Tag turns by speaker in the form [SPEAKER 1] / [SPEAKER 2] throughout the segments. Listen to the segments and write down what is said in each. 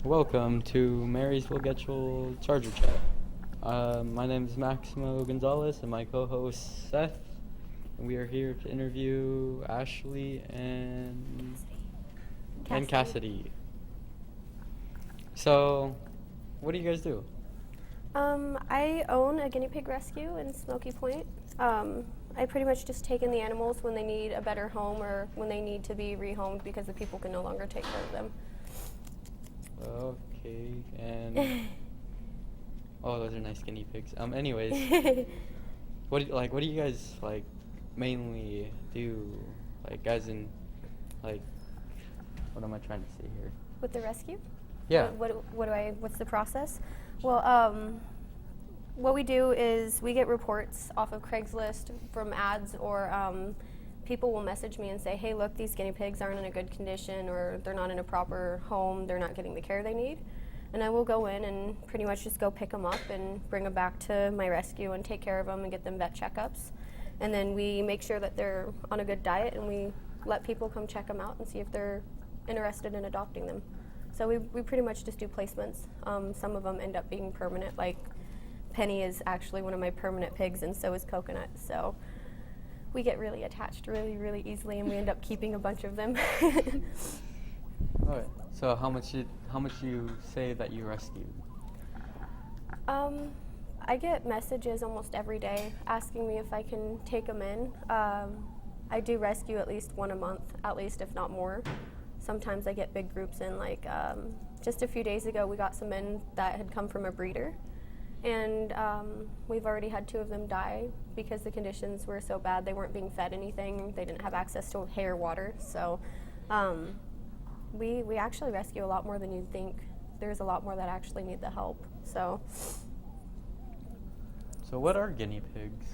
[SPEAKER 1] Welcome to Mary's Will Get Your Charger Chat. My name is Maximo Gonzalez and my co-host Seth. And we are here to interview Ashley and Cassidy. So, what do you guys do?
[SPEAKER 2] I own a guinea pig rescue in Smoky Point. I pretty much just take in the animals when they need a better home or when they need to be rehomed because the people can no longer take care of them.
[SPEAKER 1] Okay, and oh, those are nice guinea pigs. Anyways, what do you guys mainly do? As in, what am I trying to say here?
[SPEAKER 2] With the rescue?
[SPEAKER 1] Yeah.
[SPEAKER 2] What's the process? Well, what we do is we get reports off of Craigslist from ads, or people will message me and say, hey, look, these guinea pigs aren't in a good condition, or they're not in a proper home, they're not getting the care they need. And I will go in and pretty much just go pick them up and bring them back to my rescue and take care of them and get them vet checkups. And then we make sure that they're on a good diet, and we let people come check them out and see if they're interested in adopting them. So we pretty much just do placements. Some of them end up being permanent, like Penny is actually one of my permanent pigs, and so is Coconut. So we get really attached really, really easily, and we end up keeping a bunch of them.
[SPEAKER 1] All right. So how much you say that you rescued?
[SPEAKER 2] I get messages almost every day asking me if I can take them in. I do rescue at least one a month, at least, if not more. Sometimes I get big groups in. Just a few days ago, we got some in that had come from a breeder. And we've already had 2 of them die because the conditions were so bad. They weren't being fed anything. They didn't have access to hay or water. So we actually rescue a lot more than you'd think. There's a lot more that actually need the help. So
[SPEAKER 1] what are guinea pigs?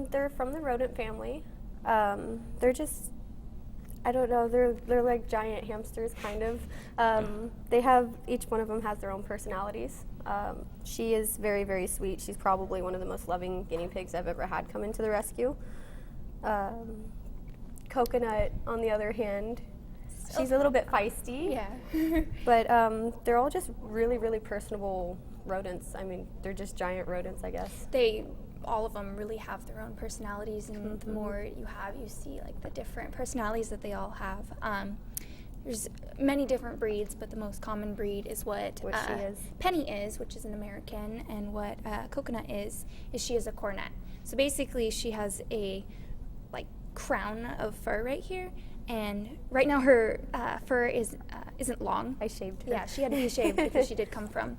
[SPEAKER 2] They're from the rodent family. They're just, I don't know, they're like giant hamsters, kind of. Each one of them has their own personalities. She is very, very sweet. She's probably one of the most loving guinea pigs I've ever had come into the rescue. Coconut, on the other hand, she's a little bit feisty.
[SPEAKER 3] Yeah.
[SPEAKER 2] But they're all just really, really personable rodents. I mean, they're just giant rodents, I guess.
[SPEAKER 3] All of them really have their own personalities, and the more you see the different personalities that they all have. There's many different breeds, but the most common breed is what
[SPEAKER 2] she is.
[SPEAKER 3] Penny is, which is an American, and what Coconut is she is a cornet. So basically, she has a crown of fur right here, and right now her fur isn't long.
[SPEAKER 2] I shaved her.
[SPEAKER 3] Yeah, she had to be shaved because she did come from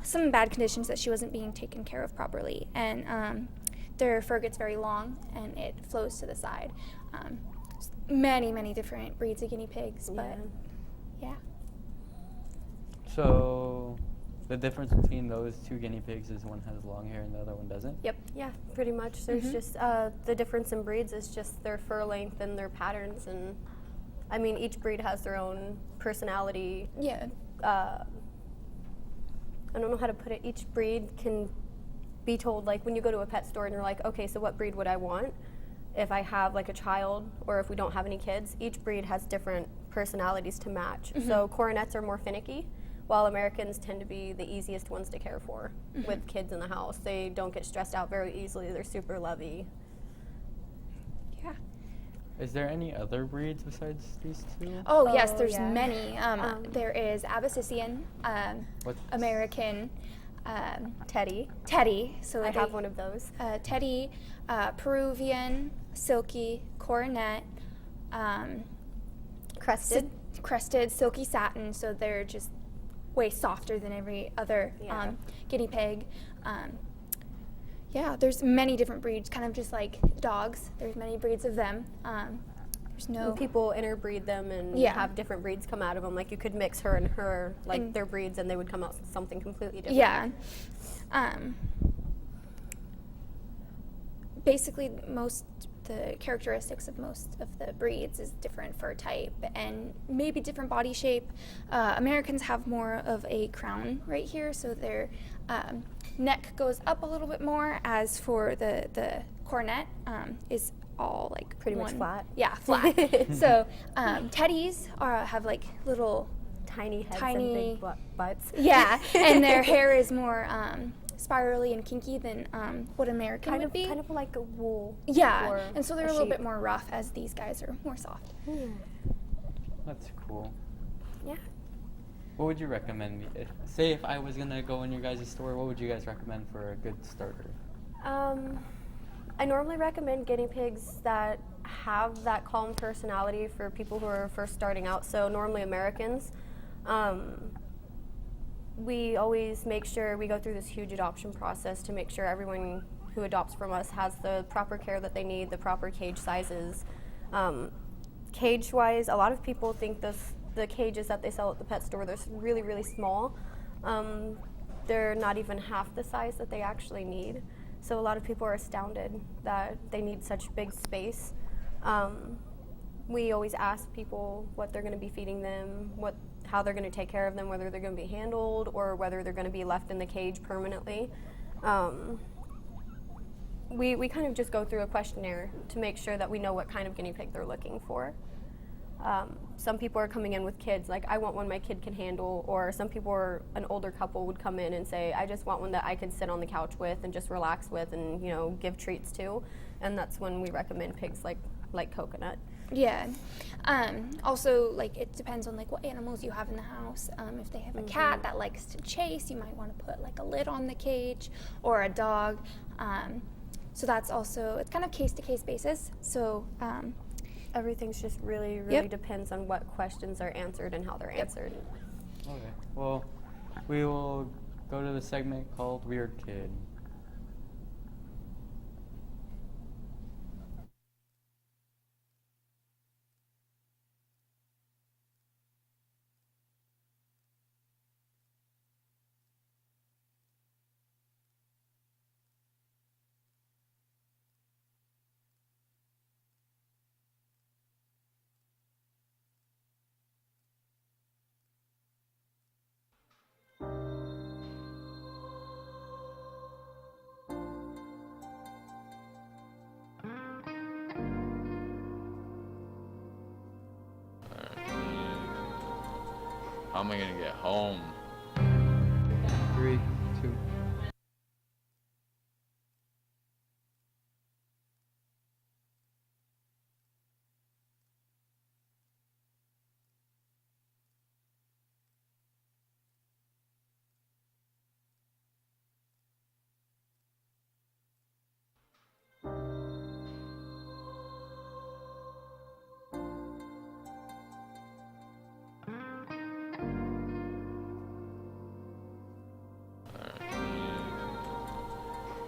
[SPEAKER 3] some bad conditions that she wasn't being taken care of properly, and their fur gets very long and it flows to the side. Many different breeds of guinea pigs, but yeah.
[SPEAKER 1] So the difference between those 2 guinea pigs is one has long hair and the other one doesn't?
[SPEAKER 2] Yep. Yeah, pretty much. There's just the difference in breeds is just their fur length and their patterns, and I mean each breed has their own personality.
[SPEAKER 3] Yeah.
[SPEAKER 2] I don't know how to put it. Each breed can be told, when you go to a pet store and you're like, okay, so what breed would I want? If I have a child, or if we don't have any kids, each breed has different personalities to match. So coronets are more finicky, while Americans tend to be the easiest ones to care for with kids in the house. They don't get stressed out very easily. They're super lovey.
[SPEAKER 3] Yeah.
[SPEAKER 1] Is there any other breeds besides these 2?
[SPEAKER 3] Oh yes, there's
[SPEAKER 2] yeah.
[SPEAKER 3] many. There is Abyssinian, American,
[SPEAKER 2] Teddy.
[SPEAKER 3] So
[SPEAKER 2] I have one of those.
[SPEAKER 3] Teddy, Peruvian, Silky, Coronet, Crested, Silky Satin. So they're just way softer than every other guinea pig. There's many different breeds, kind of just like dogs. There's many breeds of them.
[SPEAKER 2] And people interbreed them and have different breeds come out of them. You could mix her and her, their breeds, and they would come out something completely different.
[SPEAKER 3] Yeah. Basically, the characteristics of most of the breeds is different fur type and maybe different body shape. Americans have more of a crown right here, so their neck goes up a little bit more, as for the cornet is all
[SPEAKER 2] pretty much flat.
[SPEAKER 3] Yeah, flat. So teddies have little
[SPEAKER 2] tiny heads
[SPEAKER 3] tiny,
[SPEAKER 2] and big butts.
[SPEAKER 3] Yeah, and their hair is more spirally and kinky than what American would be.
[SPEAKER 2] Kind of like a wool.
[SPEAKER 3] Yeah,
[SPEAKER 2] or
[SPEAKER 3] and so they're a
[SPEAKER 2] sheep.
[SPEAKER 3] little bit more rough, as these guys are more soft.
[SPEAKER 2] Yeah.
[SPEAKER 1] That's cool.
[SPEAKER 2] Yeah.
[SPEAKER 1] What would you recommend me? Say if I was gonna go in your guys' store, what would you guys recommend for a good starter?
[SPEAKER 2] I normally recommend guinea pigs that have that calm personality for people who are first starting out. So normally Americans. We always make sure we go through this huge adoption process to make sure everyone who adopts from us has the proper care that they need, the proper cage sizes. Cage-wise, a lot of people think the cages that they sell at the pet store, they're really, really small. They're not even half the size that they actually need. So a lot of people are astounded that they need such big space. We always ask people what they're going to be feeding them, how they're going to take care of them, whether they're going to be handled or whether they're going to be left in the cage permanently. We kind of just go through a questionnaire to make sure that we know what kind of guinea pig they're looking for. Some people are coming in with kids, like I want one my kid can handle, or some people are, an older couple would come in and say, I just want one that I can sit on the couch with and just relax with and, you know, give treats to. And that's when we recommend pigs like Coconut.
[SPEAKER 3] Yeah. Also, like, it depends on, like, what animals you have in the house. If they have a cat that likes to chase, you might want to put, like, a lid on the cage, or a dog. So that's also, it's kind of case-to-case basis. So,
[SPEAKER 2] everything's just really depends on what questions are answered and how they're answered.
[SPEAKER 1] Okay. Well, we will go to the segment called Weird Kid.
[SPEAKER 4] How am I gonna get home?
[SPEAKER 1] 3, 2.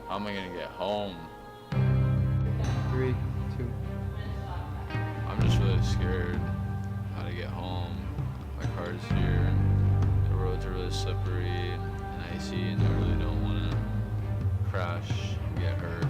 [SPEAKER 4] How am I gonna get home?
[SPEAKER 1] 3, 2.
[SPEAKER 4] I'm just really scared how to get home. My car's here. The roads are really slippery and icy, and I really don't want to crash and get hurt.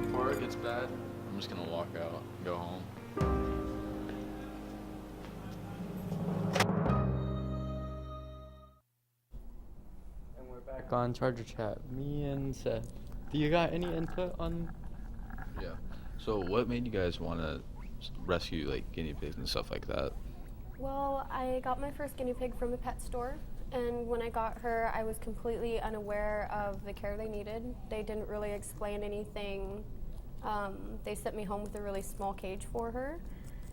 [SPEAKER 4] Before it gets bad, I'm just gonna walk out and go home.
[SPEAKER 1] And we're back on Charger Chat. Me and Seth. Do you got any input on?
[SPEAKER 4] Yeah. So what made you guys want to rescue like guinea pigs and stuff like that?
[SPEAKER 2] Well, I got my first guinea pig from a pet store, and when I got her, I was completely unaware of the care they needed. They didn't really explain anything. They sent me home with a really small cage for her.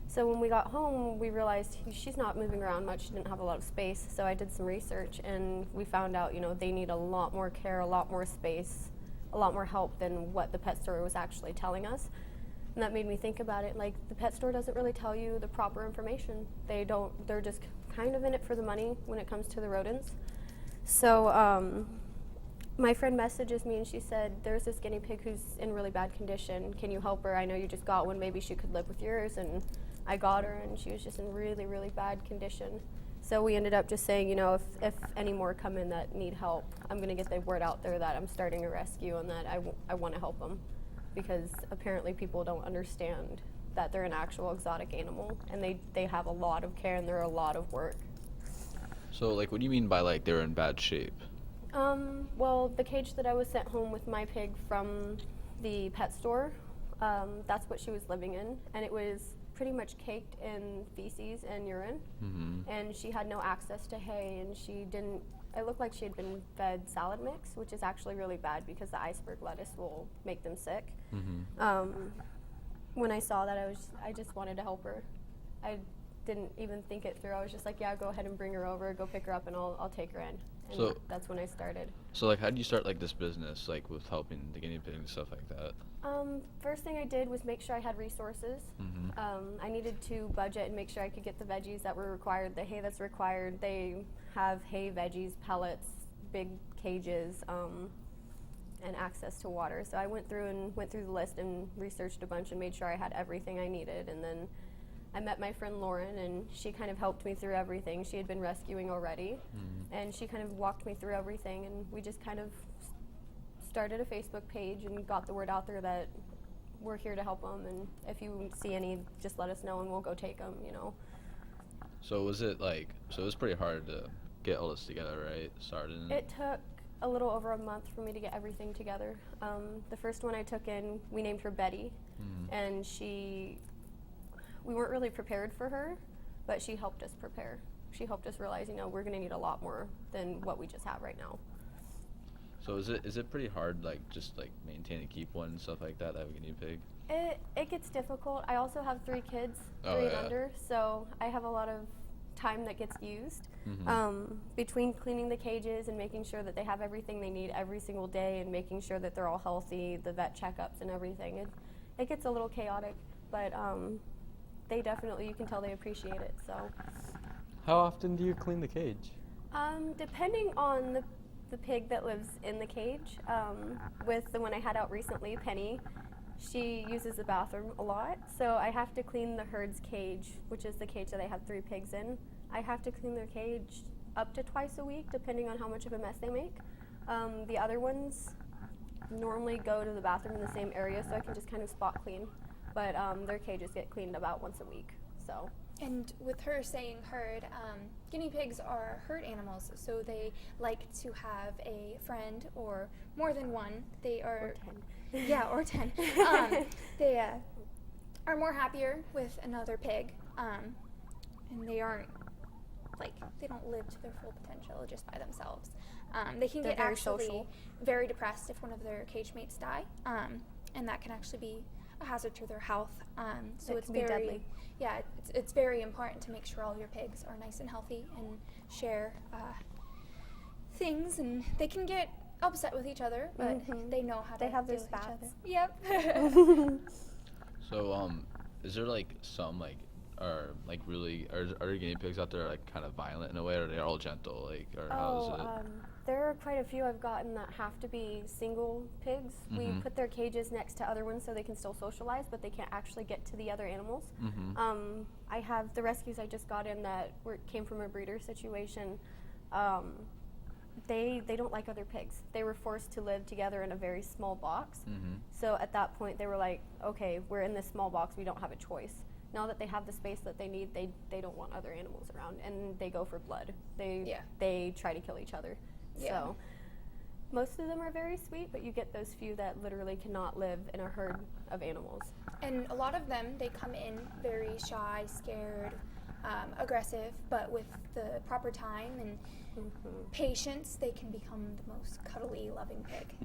[SPEAKER 2] So when we got home, we realized she's not moving around much. She didn't have a lot of space. So I did some research, and we found out, you know, they need a lot more care, a lot more space, a lot more help than what the pet store was actually telling us. And that made me think about it. Like, the pet store doesn't really tell you the proper information. They're just kind of in it for the money when it comes to the rodents. So my friend messages me and she said, there's this guinea pig who's in really bad condition. Can you help her? I know you just got one. Maybe she could live with yours. And I got her, and she was just in really, really bad condition. So we ended up just saying, you know, if any more come in that need help, I'm going to get the word out there that I'm starting a rescue and that I want to help them. because apparently people don't understand that they're an actual exotic animal, and they have a lot of care and they're a lot of work.
[SPEAKER 4] So, like, what do you mean by, like, they're in bad shape?
[SPEAKER 2] Well, the cage that I was sent home with my pig from the pet store, that's what she was living in, and it was pretty much caked in feces and urine, and she had no access to hay, and it looked like she had been fed salad mix, which is actually really bad because the iceberg lettuce will make them sick. When I saw that, I just wanted to help her. I didn't even think it through. I was just like, yeah, go ahead and bring her over, go pick her up, and I'll take her in. And
[SPEAKER 4] So-
[SPEAKER 2] that's when I started.
[SPEAKER 4] So, like, how did you start, like, this business, like, with helping the guinea pigs and stuff like that?
[SPEAKER 2] First thing I did was make sure I had resources. I needed to budget and make sure I could get the veggies that were required, the hay that's required. They have hay, veggies, pellets, big cages, and access to water. So I went through the list and researched a bunch and made sure I had everything I needed. And then I met my friend Lauren, and she kind of helped me through everything. She had been rescuing already, and she kind of walked me through everything, and we just kind of started a Facebook page and got the word out there that we're here to help them, and if you see any, just let us know and we'll go take them, you know.
[SPEAKER 4] So, was it, like, so it was pretty hard to get all this together, right? Starting.
[SPEAKER 2] It took a little over a month for me to get everything together. The first one I took in, we named her Betty, and we weren't really prepared for her, but she helped us prepare. She helped us realize, you know, we're going to need a lot more than what we just have right now.
[SPEAKER 4] So is it pretty hard, like, just, like, maintain and keep one and stuff like that, have a guinea pig?
[SPEAKER 2] It gets difficult. I also have 3 kids,
[SPEAKER 4] Oh,
[SPEAKER 2] 3
[SPEAKER 4] yeah.
[SPEAKER 2] and under, so I have a lot of time that gets used between cleaning the cages and making sure that they have everything they need every single day and making sure that they're all healthy, the vet checkups and everything. It gets a little chaotic, but they definitely, you can tell they appreciate it. So
[SPEAKER 1] How often do you clean the cage?
[SPEAKER 2] depending on the pig that lives in the cage, with the one I had out recently, Penny, she uses the bathroom a lot, so I have to clean the herd's cage, which is the cage that I have 3 pigs in. I have to clean their cage up to twice a week, depending on how much of a mess they make. The other ones normally go to the bathroom in the same area, so I can just kind of spot clean, but their cages get cleaned about once a week. So.
[SPEAKER 3] And with her saying herd, guinea pigs are herd animals, so they like to have a friend or more than one. They are
[SPEAKER 2] 10.
[SPEAKER 3] Yeah, or 10. They are more happier with another pig, and they aren't they don't live to their full potential just by themselves. They can
[SPEAKER 2] They're
[SPEAKER 3] get
[SPEAKER 2] very
[SPEAKER 3] actually
[SPEAKER 2] social.
[SPEAKER 3] very depressed if one of their cage mates die, and that can actually be a hazard to their health. So
[SPEAKER 2] It
[SPEAKER 3] it's
[SPEAKER 2] can be
[SPEAKER 3] very
[SPEAKER 2] deadly.
[SPEAKER 3] Yeah, it's very important to make sure all your pigs are nice and healthy and share things, and they can get upset with each other, but they know how
[SPEAKER 2] They
[SPEAKER 3] to
[SPEAKER 2] have their
[SPEAKER 3] deal with each other.
[SPEAKER 2] spats.
[SPEAKER 3] Yep.
[SPEAKER 4] So, is there, like, some, like, are there guinea pigs out there, like, kind of violent in a way, or are they all gentle, like, or how is it?
[SPEAKER 2] There are quite a few I've gotten that have to be single pigs. We put their cages next to other ones so they can still socialize, but they can't actually get to the other animals. I have the rescues I just got in that came from a breeder situation. They don't like other pigs. They were forced to live together in a very small box. So at that point, they were like, okay, we're in this small box. We don't have a choice. Now that they have the space that they need, they don't want other animals around, and they go for blood. They try to kill each other.
[SPEAKER 3] Yeah.
[SPEAKER 2] So most of them are very sweet, but you get those few that literally cannot live in a herd of animals.
[SPEAKER 3] And a lot of them, they come in very shy, scared, aggressive, but with the proper time and patience, they can become the most cuddly, loving pig.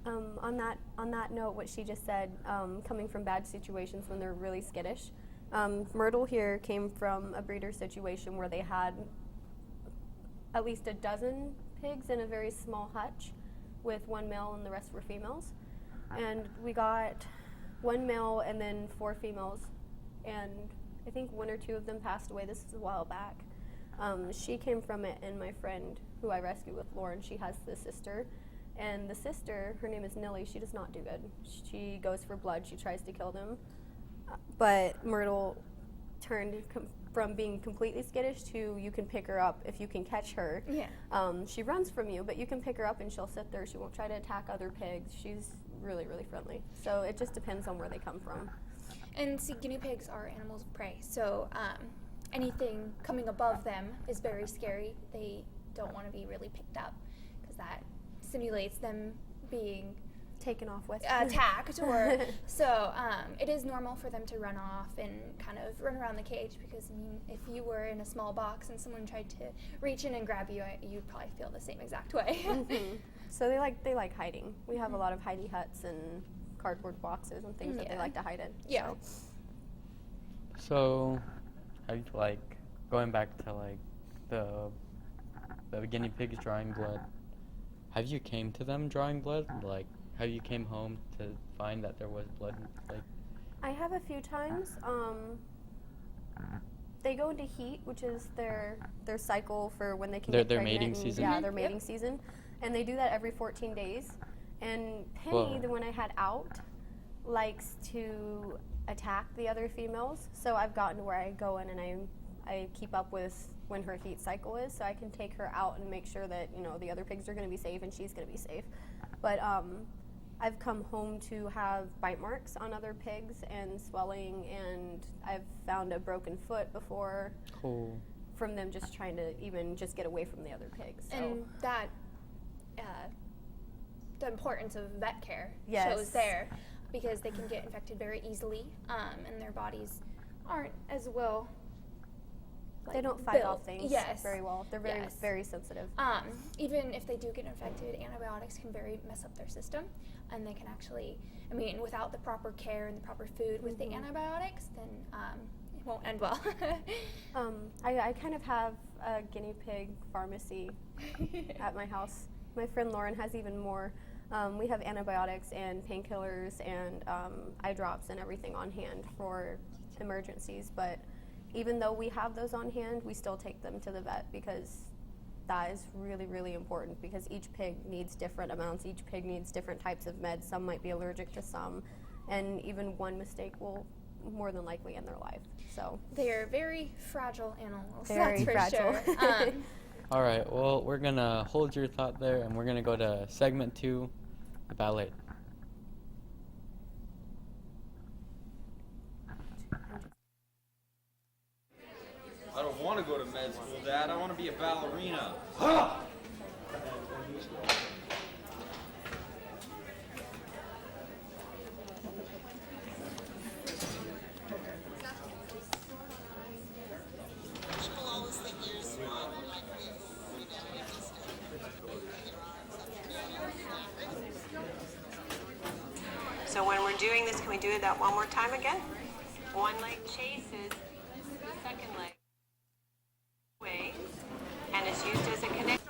[SPEAKER 2] On that note, what she just said, coming from bad situations when they're really skittish, Myrtle here came from a breeder situation where they had at least a dozen pigs in a very small hutch with 1 male and the rest were females. And we got 1 male and then 4 females, and I think 1 or 2 of them passed away. This is a while back. She came from it, and my friend who I rescued with, Lauren, she has the sister. And the sister, her name is Nilly, she does not do good. She goes for blood, she tries to kill them. But Myrtle turned from being completely skittish to you can pick her up if you can catch her.
[SPEAKER 3] Yeah.
[SPEAKER 2] She runs from you, but you can pick her up and she'll sit there. She won't try to attack other pigs. She's really, really friendly. So it just depends on where they come from.
[SPEAKER 3] And see, guinea pigs are animals of prey, so anything coming above them is very scary. They don't want to be really picked up because that simulates them being
[SPEAKER 2] Taken off with.
[SPEAKER 3] attacked, or so it is normal for them to run off and kind of run around the cage, because I mean, if you were in a small box and someone tried to reach in and grab you, you'd probably feel the same exact way.
[SPEAKER 2] So they like hiding. We have a lot of hidey huts and cardboard boxes and things that they like to hide in.
[SPEAKER 3] Yeah.
[SPEAKER 1] So, have you, like, going back to like the guinea pigs drawing blood, have you came to them drawing blood? Like, have you came home to find that there was blood? Like,
[SPEAKER 2] I have a few times. They go into heat, which is their cycle for when they can get
[SPEAKER 1] Their
[SPEAKER 2] pregnant.
[SPEAKER 1] mating
[SPEAKER 2] and-
[SPEAKER 1] season?
[SPEAKER 2] Yeah, their mating season. And they do that every 14 days. And Penny,
[SPEAKER 1] Whoa.
[SPEAKER 2] the one I had out, likes to attack the other females. So I've gotten to where I go in and I keep up with when her heat cycle is, so I can take her out and make sure that, you know, the other pigs are going to be safe and she's going to be safe. But I've come home to have bite marks on other pigs and swelling, and I've found a broken foot before
[SPEAKER 1] cool.
[SPEAKER 2] from them just trying to even just get away from the other pigs. So.
[SPEAKER 3] And that, the importance of vet care
[SPEAKER 2] Yes.
[SPEAKER 3] shows there, because they can get infected very easily, and their bodies aren't as well.
[SPEAKER 2] They don't fight
[SPEAKER 3] built.
[SPEAKER 2] off things
[SPEAKER 3] Yes.
[SPEAKER 2] very well. They're very,
[SPEAKER 3] Yes.
[SPEAKER 2] very sensitive.
[SPEAKER 3] Even if they do get infected, antibiotics can very mess up their system, and they can actually, I mean, without the proper care and the proper food with the antibiotics, then it won't end well.
[SPEAKER 2] I kind of have a guinea pig pharmacy at my house. My friend Lauren has even more. We have antibiotics and painkillers and eye drops and everything on hand for emergencies, but even though we have those on hand, we still take them to the vet, because that is really, really important, because each pig needs different amounts. Each pig needs different types of meds. Some might be allergic to some, and even one mistake will more than likely end their life. So
[SPEAKER 3] They are very fragile animals,
[SPEAKER 2] Very
[SPEAKER 3] that's for
[SPEAKER 2] fragile.
[SPEAKER 3] sure.
[SPEAKER 1] All right, well, we're going to hold your thought there, and we're going to go to segment 2, the ballet.
[SPEAKER 5] I don't want to go to med school, Dad. I want to be a ballerina.
[SPEAKER 6] So when we're doing this, can we do that one more time again? One leg chases the second leg away, and is used as a connect.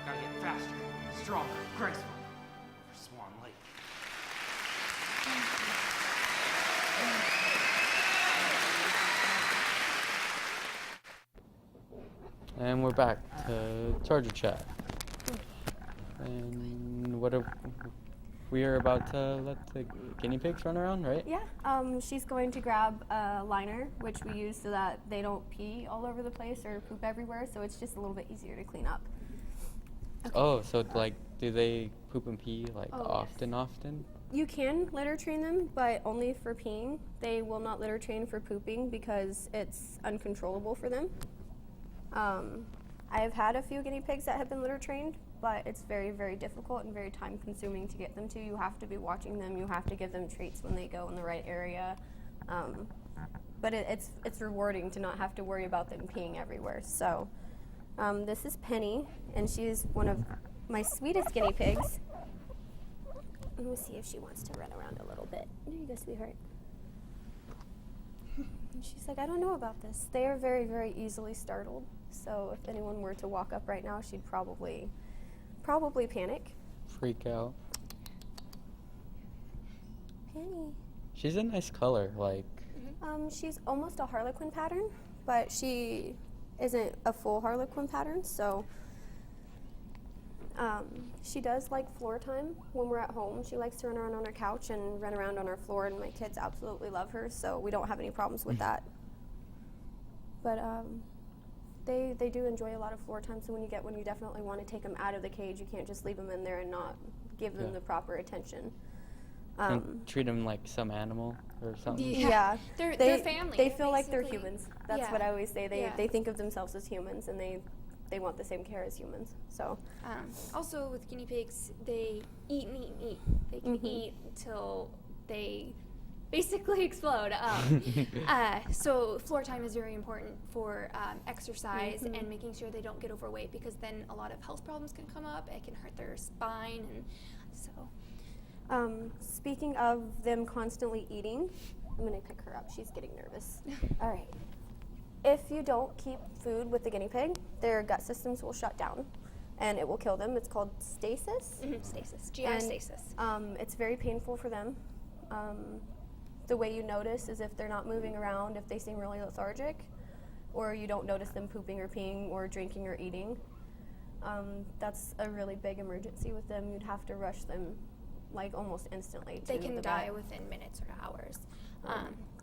[SPEAKER 7] Gotta get faster, stronger, graceful for Swan Lake.
[SPEAKER 1] And we're back to Charger Chat. And we are about to let the guinea pigs run around, right?
[SPEAKER 2] yeah, she's going to grab a liner, which we use so that they don't pee all over the place or poop everywhere, so it's just a little bit easier to clean up.
[SPEAKER 1] Oh, so like, do they poop and pee like
[SPEAKER 2] Oh, yes.
[SPEAKER 1] often?
[SPEAKER 2] You can litter train them, but only for peeing. They will not litter train for pooping because it's uncontrollable for them. I have had a few guinea pigs that have been litter trained, but it's very, very difficult and very time consuming to get them to. You have to be watching them. You have to give them treats when they go in the right area. But it's rewarding to not have to worry about them peeing everywhere. So this is Penny, and she's one of my sweetest guinea pigs. Let me see if she wants to run around a little bit. There you go, sweetheart. And she's like, I don't know about this. They are very, very easily startled. So if anyone were to walk up right now, she'd probably panic.
[SPEAKER 1] Freak out.
[SPEAKER 2] Guinea.
[SPEAKER 1] She's a nice color, like.
[SPEAKER 2] She's almost a harlequin pattern, but she isn't a full harlequin pattern, so she does like floor time when we're at home. She likes to run around on her couch and run around on our floor, and my kids absolutely love her, so we don't have any problems with that. But they do enjoy a lot of floor time, so when you definitely want to take them out of the cage, you can't just leave them in there and not give them the proper attention.
[SPEAKER 1] And treat them like some animal or something.
[SPEAKER 2] Yeah.
[SPEAKER 3] They're family.
[SPEAKER 2] They feel like they're
[SPEAKER 3] basically.
[SPEAKER 2] humans. That's
[SPEAKER 3] Yeah.
[SPEAKER 2] what I always say. They
[SPEAKER 3] Yeah.
[SPEAKER 2] think of themselves as humans, and they want the same care as humans. So
[SPEAKER 3] Also, with guinea pigs, they eat and eat and eat. They can eat until they basically explode. So floor time is very important for exercise and making sure they don't get overweight, because then a lot of health problems can come up. It can hurt their spine, and so.
[SPEAKER 2] Speaking of them constantly eating, I'm going to pick her up. She's getting nervous. All right. If you don't keep food with the guinea pig, their gut systems will shut down, and it will kill them. It's called stasis.
[SPEAKER 3] Stasis. GI
[SPEAKER 2] And,
[SPEAKER 3] stasis.
[SPEAKER 2] It's very painful for them. The way you notice is if they're not moving around, if they seem really lethargic, or you don't notice them pooping or peeing or drinking or eating. That's a really big emergency with them. You'd have to rush them like almost instantly to
[SPEAKER 3] They can
[SPEAKER 2] the
[SPEAKER 3] die
[SPEAKER 2] vet.
[SPEAKER 3] within minutes or hours.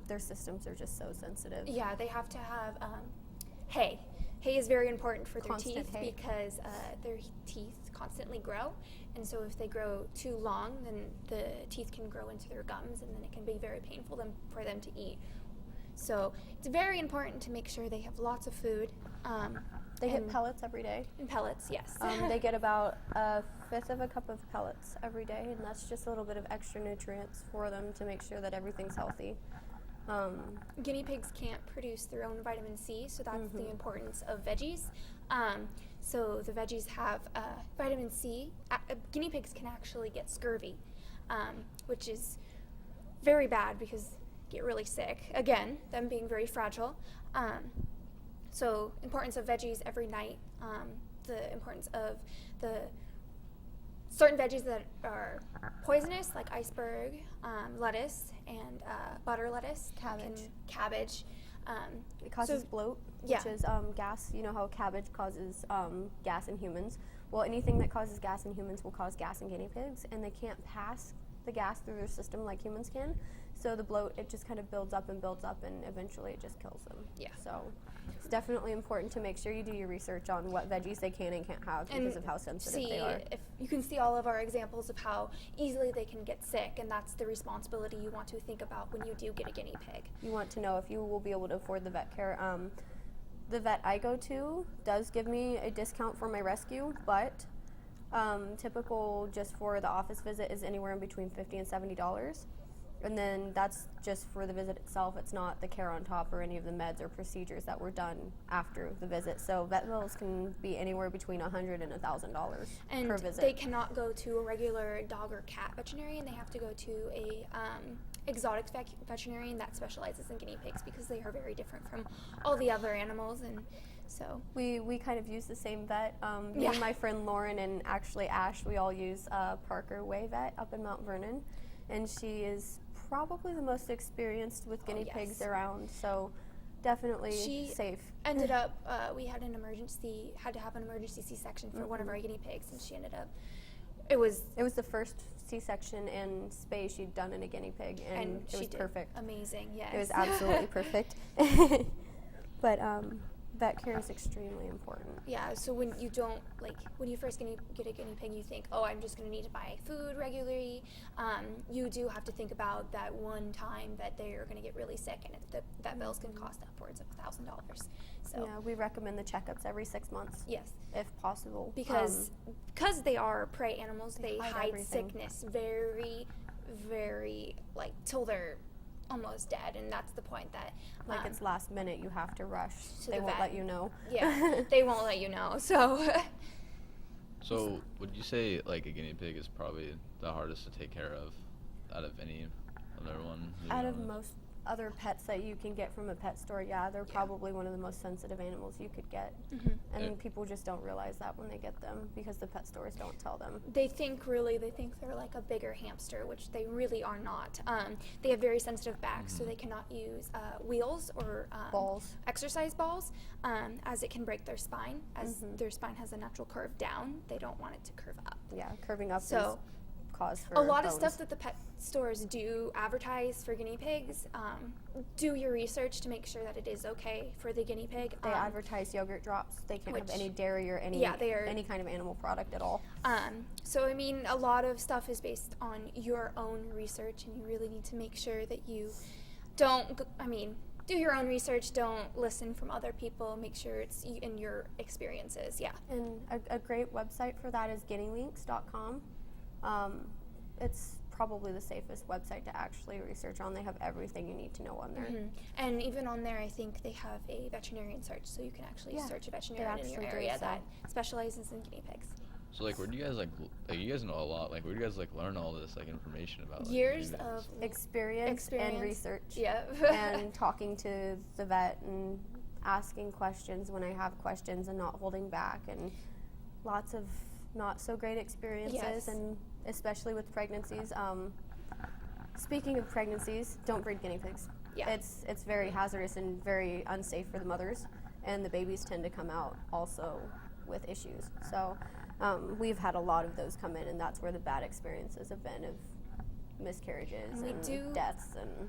[SPEAKER 2] Their systems are just so sensitive.
[SPEAKER 3] Yeah, they have to have hay. Hay is very important for their
[SPEAKER 2] Constant
[SPEAKER 3] teeth
[SPEAKER 2] hay.
[SPEAKER 3] because their teeth constantly grow, and so if they grow too long, then the teeth can grow into their gums, and then it can be very painful for them to eat. So it's very important to make sure they have lots of food.
[SPEAKER 2] They get pellets every day.
[SPEAKER 3] And pellets, yes.
[SPEAKER 2] They get about a fifth of a cup of pellets every day, and that's just a little bit of extra nutrients for them to make sure that everything's healthy.
[SPEAKER 3] Guinea pigs can't produce their own vitamin C, so that's the importance of veggies. So the veggies have vitamin C. Guinea pigs can actually get scurvy, which is very bad because they get really sick. Again, them being very fragile. So importance of veggies every night. The importance of the certain veggies that are poisonous, like iceberg, lettuce, and butter lettuce. Cabbage.
[SPEAKER 2] It causes bloat,
[SPEAKER 3] yeah.
[SPEAKER 2] which is gas. You know how cabbage causes gas in humans? Well, anything that causes gas in humans will cause gas in guinea pigs, and they can't pass the gas through their system like humans can. So the bloat, it just kind of builds up, and eventually it just kills them.
[SPEAKER 3] Yeah.
[SPEAKER 2] So it's definitely important to make sure you do your research on what veggies they can and can't have because of how sensitive they are.
[SPEAKER 3] If you can see all of our examples of how easily they can get sick, and that's the responsibility you want to think about when you do get a guinea pig.
[SPEAKER 2] You want to know if you will be able to afford the vet care. The vet I go to does give me a discount for my rescue, but typical just for the office visit is anywhere in between $50 and $70. And then that's just for the visit itself. It's not the care on top or any of the meds or procedures that were done after the visit. So vet bills can be anywhere between $100 and $1,000 per visit.
[SPEAKER 3] They cannot go to a regular dog or cat veterinarian. They have to go to a exotic veterinarian that specializes in guinea pigs because they are very different from all the other animals. And so
[SPEAKER 2] we kind of use the same vet. Me and my friend Lauren and actually Ash, we all use Parker Way Vet up in Mount Vernon, and she is probably the most experienced with guinea pigs around, so definitely safe.
[SPEAKER 3] Ended up, we had to have an emergency C-section for one of our guinea pigs, and she ended up, it was
[SPEAKER 2] the first C-section and spay she'd done in a guinea pig, and it was perfect.
[SPEAKER 3] Amazing, yes.
[SPEAKER 2] It was absolutely perfect. But vet care is extremely important.
[SPEAKER 3] Yeah, so when you first get a guinea pig, you think, oh, I'm just going to need to buy food regularly. You do have to think about that one time that they're going to get really sick, and that bills can cost upwards of $1,000. So
[SPEAKER 2] yeah, we recommend the checkups every 6 months.
[SPEAKER 3] Yes.
[SPEAKER 2] If possible.
[SPEAKER 3] Because they are prey animals, they hide
[SPEAKER 2] everything.
[SPEAKER 3] sickness very, very, till they're almost dead, and that's the point that
[SPEAKER 2] it's last minute, you have to rush.
[SPEAKER 3] To
[SPEAKER 2] they
[SPEAKER 3] the
[SPEAKER 2] won't
[SPEAKER 3] vet.
[SPEAKER 2] let you know.
[SPEAKER 3] Yeah, they won't let you know.
[SPEAKER 4] So would you say a guinea pig is probably the hardest to take care of out of any other one?
[SPEAKER 2] Out of most other pets that you can get from a pet store, yeah, they're probably one of the most sensitive animals you could get. And people just don't realize that when they get them because the pet stores don't tell them.
[SPEAKER 3] They think they're like a bigger hamster, which they really are not. They have very sensitive backs, so they cannot use wheels or
[SPEAKER 2] Balls.
[SPEAKER 3] exercise balls, as it can break their spine. As their spine has a natural curve down, they don't want it to curve up.
[SPEAKER 2] Yeah, curving up
[SPEAKER 3] So,
[SPEAKER 2] is cause for
[SPEAKER 3] a lot
[SPEAKER 2] bones.
[SPEAKER 3] of stuff that the pet stores do advertise for guinea pigs, do your research to make sure that it is okay for the guinea pig.
[SPEAKER 2] They advertise yogurt drops. They can't have
[SPEAKER 3] which-
[SPEAKER 2] any dairy or any any kind of animal product at all.
[SPEAKER 3] So, I mean, a lot of stuff is based on your own research, and you really need to make sure that you don't, do your own research, don't listen from other people, make sure it's in your experiences, yeah.
[SPEAKER 2] And a great website for that is guinealinks.com. It's probably the safest website to actually research on. They have everything you need to know on there.
[SPEAKER 3] And even on there, I think they have a veterinarian search, so you can actually search a veterinarian in your
[SPEAKER 2] actually do,
[SPEAKER 3] area
[SPEAKER 2] so.
[SPEAKER 3] that specializes in guinea pigs.
[SPEAKER 4] So like, where do you guys like you guys know a lot. Like, where do you guys like learn all this like information about? Like,
[SPEAKER 3] Years
[SPEAKER 4] guinea pigs?
[SPEAKER 3] of
[SPEAKER 2] Experience and research.
[SPEAKER 3] Yeah.
[SPEAKER 2] And talking to the vet and asking questions when I have questions and not holding back, and lots of not so great experiences,
[SPEAKER 3] Yes.
[SPEAKER 2] and especially with pregnancies. Speaking of pregnancies, don't breed guinea pigs.
[SPEAKER 3] Yeah.
[SPEAKER 2] It's very hazardous and very unsafe for the mothers, and the babies tend to come out also with issues. So we've had a lot of those come in, and that's where the bad experiences have been, of miscarriages and deaths. And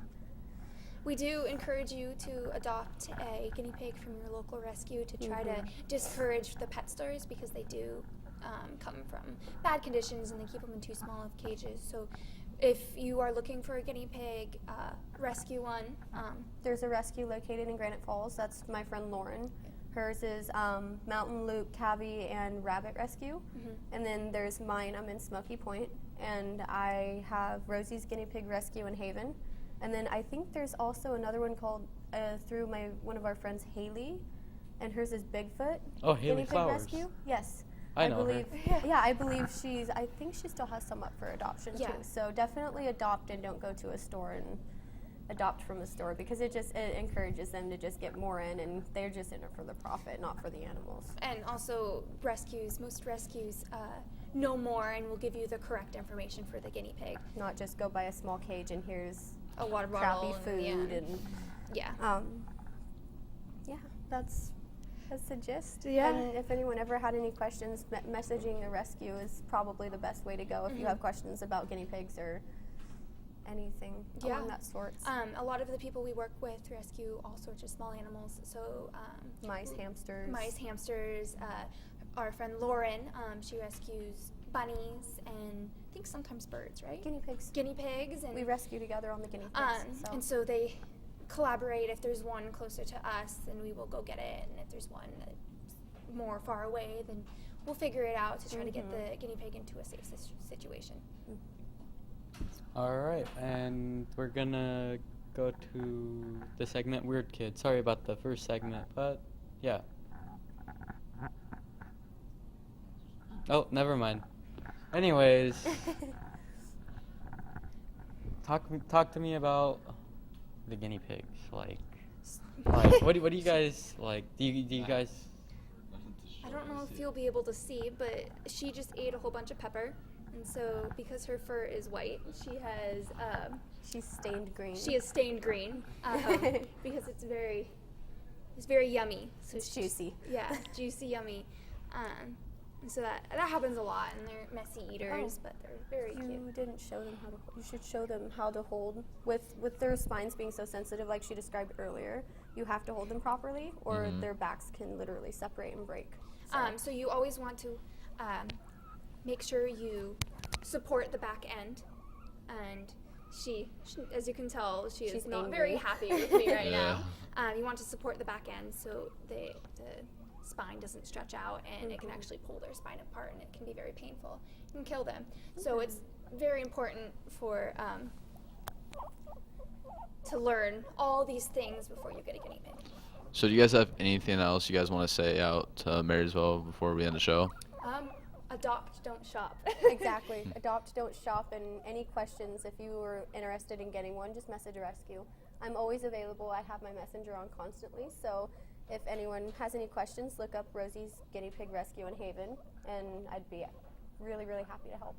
[SPEAKER 3] We do encourage you to adopt a guinea pig from your local rescue to try to discourage the pet stores, because they do come from bad conditions and they keep them in too small of cages. So if you are looking for a guinea pig, rescue one.
[SPEAKER 2] there's a rescue located in Granite Falls. That's my friend Lauren. Hers is Mountain Loop, Cabby, and Rabbit Rescue. And then there's mine. I'm in Smoky Point, and I have Rosie's Guinea Pig Rescue in Haven. And then I think there's also another one called through one of our friends, Haley, and hers is Bigfoot.
[SPEAKER 1] Oh, Haley
[SPEAKER 2] Guinea Pig
[SPEAKER 1] Flowers.
[SPEAKER 2] Rescue. Yes.
[SPEAKER 1] I know her.
[SPEAKER 2] believe, Yeah, I believe I think she still has some up for adoption
[SPEAKER 3] Yeah.
[SPEAKER 2] too. So definitely adopt, and don't go to a store and adopt from a store, because it encourages them to just get more in, and they're just in it for the profit, not for the animals.
[SPEAKER 3] And also most rescues know more and will give you the correct information for the guinea pig.
[SPEAKER 2] Not just go buy a small cage and here's
[SPEAKER 3] A water
[SPEAKER 2] crappy
[SPEAKER 3] bottle.
[SPEAKER 2] food and
[SPEAKER 3] Yeah.
[SPEAKER 2] that's the gist.
[SPEAKER 3] Yeah.
[SPEAKER 2] And if anyone ever had any questions, messaging the rescue is probably the best way to go if you have questions about guinea pigs or anything along that sort.
[SPEAKER 3] A lot of the people we work with rescue all sorts of small animals. So
[SPEAKER 2] Mice, hamsters.
[SPEAKER 3] Our friend Lauren, she rescues bunnies and I think sometimes birds, right?
[SPEAKER 2] Guinea pigs.
[SPEAKER 3] Guinea pigs. And
[SPEAKER 2] We rescue together on the guinea pigs.
[SPEAKER 3] and so they collaborate. If there's one closer to us, then we will go get it. And if there's one that's more far away, then we'll figure it out to try to get the guinea pig into a safe situation.
[SPEAKER 1] All right, and we're gonna go to the segment Weird Kid. Sorry about the first segment, but yeah. Oh, never mind. Anyways, talk to me about the guinea pigs. Like what do you guys like? Do you guys?
[SPEAKER 3] I don't know if you'll be able to see, but she just ate a whole bunch of pepper. And so, because her fur is white,
[SPEAKER 2] She's stained green.
[SPEAKER 3] she is stained green because it's very yummy. So
[SPEAKER 2] It's juicy.
[SPEAKER 3] Yeah, juicy, yummy. And so that happens a lot, and they're messy eaters, but they're very cute.
[SPEAKER 2] You didn't show them how to. You should show them how to hold with their spines being so sensitive, like she described earlier. You have to hold them properly, or their backs can literally separate and break.
[SPEAKER 3] So you always want to make sure you support the back end. And she as you can tell, she's
[SPEAKER 2] She's
[SPEAKER 3] not
[SPEAKER 2] angry.
[SPEAKER 3] very happy with me right
[SPEAKER 4] Yeah.
[SPEAKER 3] now. You want to support the back end so the spine doesn't stretch out, and it can actually pull their spine apart, and it can be very painful. It can kill them. So it's very important for to learn all these things before you get a guinea pig.
[SPEAKER 4] So do you guys have anything else you guys want to say out to Marysville before we end the show?
[SPEAKER 3] Adopt, don't shop.
[SPEAKER 2] Exactly. Adopt, don't shop. And any questions, if you were interested in getting one, just message a rescue. I'm always available. I have my messenger on constantly, so if anyone has any questions, look up Rosie's Guinea Pig Rescue in Haven, and I'd be really, really happy to help.